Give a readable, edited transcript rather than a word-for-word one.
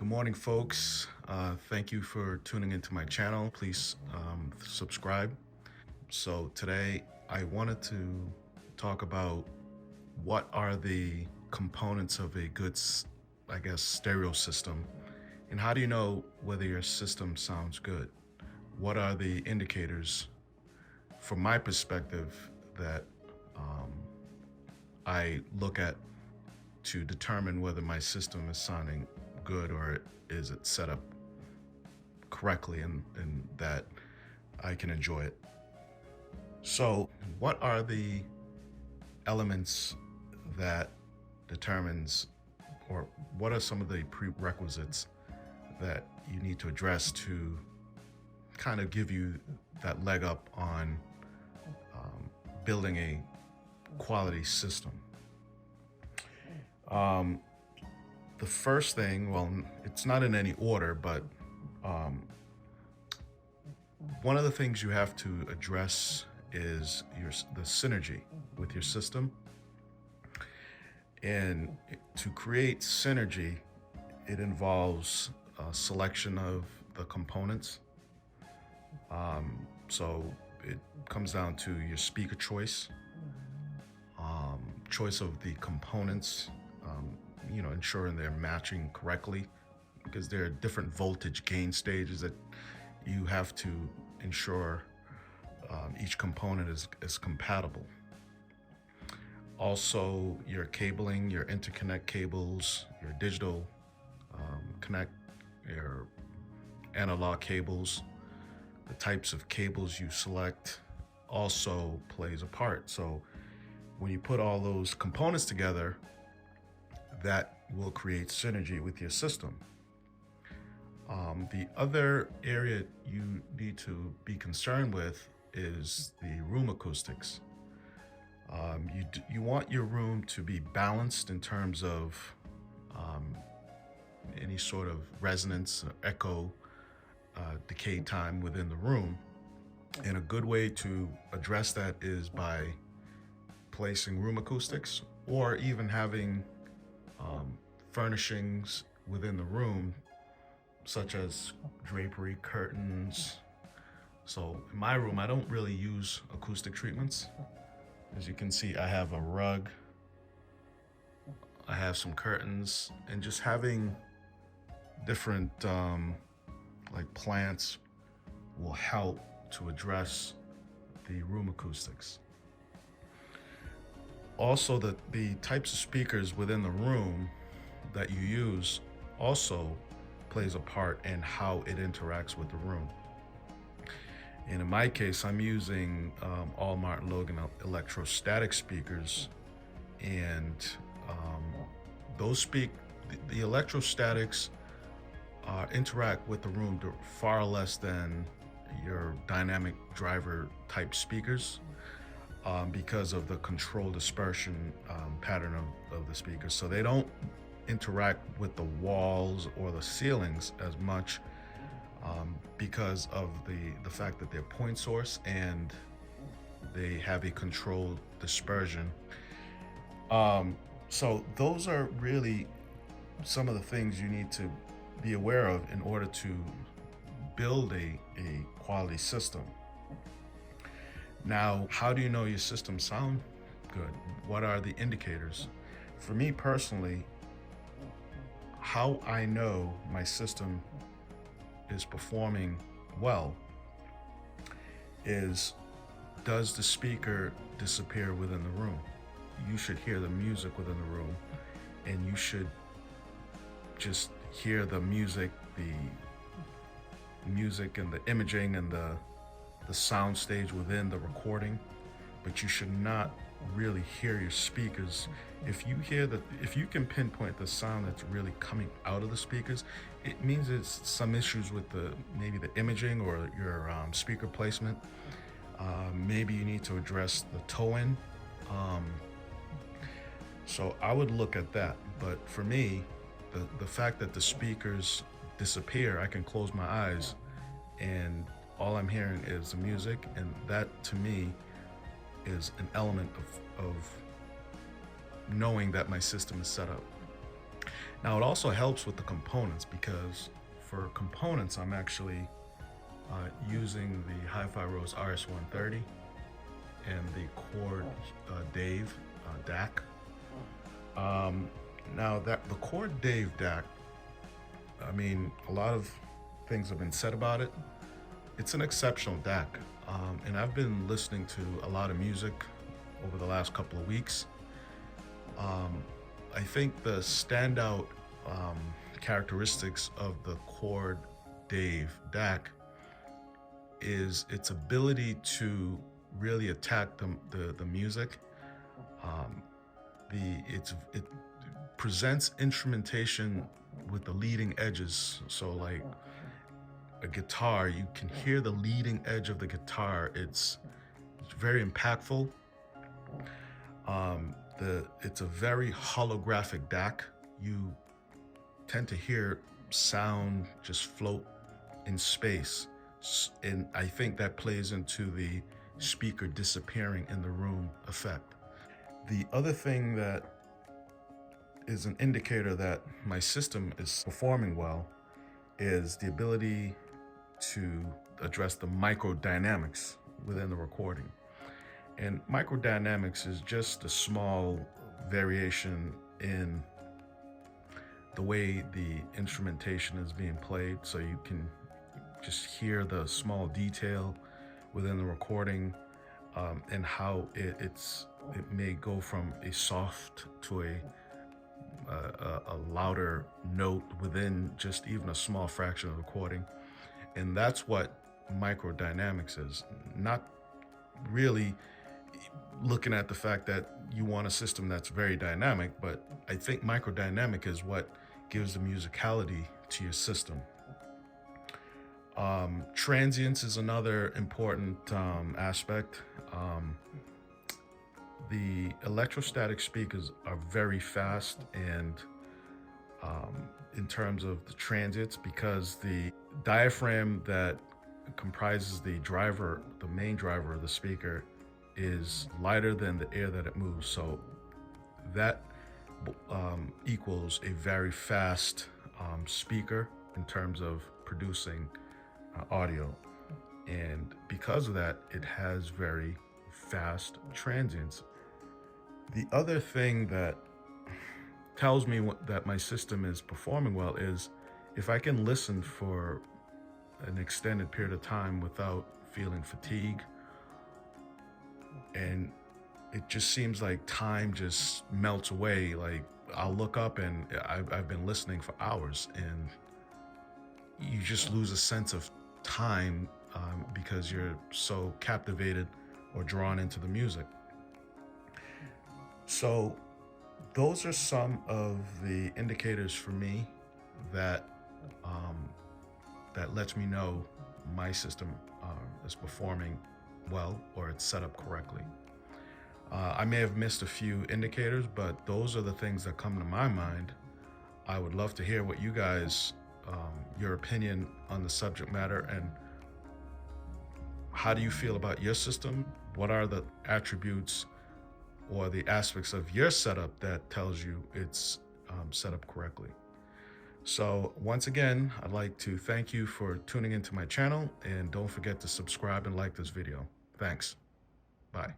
Good morning, folks. Thank you for tuning into my channel. Please subscribe. So today I wanted to talk about what are the components of a good, stereo system, and how do you know whether your system sounds good? What are the indicators, from my perspective, that um, I look at to determine whether my system is sounding good or is it set up correctly and that I can enjoy it. So, what are the elements that determines, or what are some of the prerequisites that you need to address to kind of give you that leg up on building a quality system? The first thing, well, it's not in any order, but one of the things you have to address is the synergy with your system. And to create synergy, it involves a selection of the components. So it comes down to your speaker choice, choice of the components, ensuring they're matching correctly, because there are different voltage gain stages that you have to ensure each component is compatible. Also, your cabling, your interconnect cables, your digital connect, your analog cables, the types of cables you select also plays a part. So when you put all those components together, that will create synergy with your system. The other area you need to be concerned with is the room acoustics. You want your room to be balanced in terms of any sort of resonance or echo decay time within the room. And a good way to address that is by placing room acoustics, or even having furnishings within the room, such as drapery, curtains. So in my room, I don't really use acoustic treatments. As you can see, I have a rug, I have some curtains, and just having different like plants will help to address the room acoustics. Also, the types of speakers within the room that you use also plays a part in how it interacts with the room. And in my case, I'm using all Martin Logan electrostatic speakers, and the electrostatics interact with the room far less than your dynamic driver type speakers, because of the control dispersion pattern of the speakers. So they don't interact with the walls or the ceilings as much, because of the fact that they're point source and they have a controlled dispersion. So those are really some of the things you need to be aware of in order to build a quality system. Now, how do you know your system sound good? What are the indicators? For me personally, how I know my system is performing well is, does the speaker disappear within the room? You should hear the music within the room, and you should just hear the music and the imaging and the sound stage within the recording, but you should not really hear your speakers. If you can pinpoint the sound that's really coming out of the speakers, it means it's some issues with maybe the imaging or your speaker placement. Maybe you need to address the toe-in. So I would look at that. But for me, the fact that the speakers disappear, I can close my eyes and all I'm hearing is the music, and that to me is an element of knowing that my system is set up Now it also helps with the components, because for components I'm actually using the Hi-Fi Rose RS-130 and the Chord Dave DAC. Now that the Chord Dave DAC, I mean, a lot of things have been said about it. It's an exceptional DAC, and I've been listening to a lot of music over the last couple of weeks. I think the standout characteristics of the Chord Dave DAC is its ability to really attack the music. It presents instrumentation with the leading edges. So like a guitar, you can hear the leading edge of the guitar. It's very impactful. It's a very holographic DAC. You tend to hear sound just float in space, and I think that plays into the speaker disappearing in the room effect. The other thing that is an indicator that my system is performing well is the ability to address the microdynamics within the recording. And microdynamics is just a small variation in the way the instrumentation is being played, so you can just hear the small detail within the recording, and how it may go from a soft to a louder note within just even a small fraction of the recording. And that's what microdynamics is. Not really looking at the fact that you want a system that's very dynamic, but I think microdynamic is what gives the musicality to your system. Transients is another important aspect. The electrostatic speakers are very fast, and in terms of the transients, because the diaphragm that comprises the driver, the main driver of the speaker, is lighter than the air that it moves. So that equals a very fast speaker in terms of producing audio. And because of that, it has very fast transients. The other thing that tells me that my system is performing well is if I can listen for an extended period of time without feeling fatigue, and it just seems like time just melts away. Like I'll look up and I've been listening for hours, and you just lose a sense of time because you're so captivated or drawn into the music. So those are some of the indicators for me that that lets me know my system is performing well, or it's set up correctly. I may have missed a few indicators, but those are the things that come to my mind. I would love to hear what you guys, your opinion on the subject matter, and how do you feel about your system? What are the attributes or the aspects of your setup that tells you it's set up correctly? So once again, I'd like to thank you for tuning into my channel, and don't forget to subscribe and like this video. Thanks. Bye.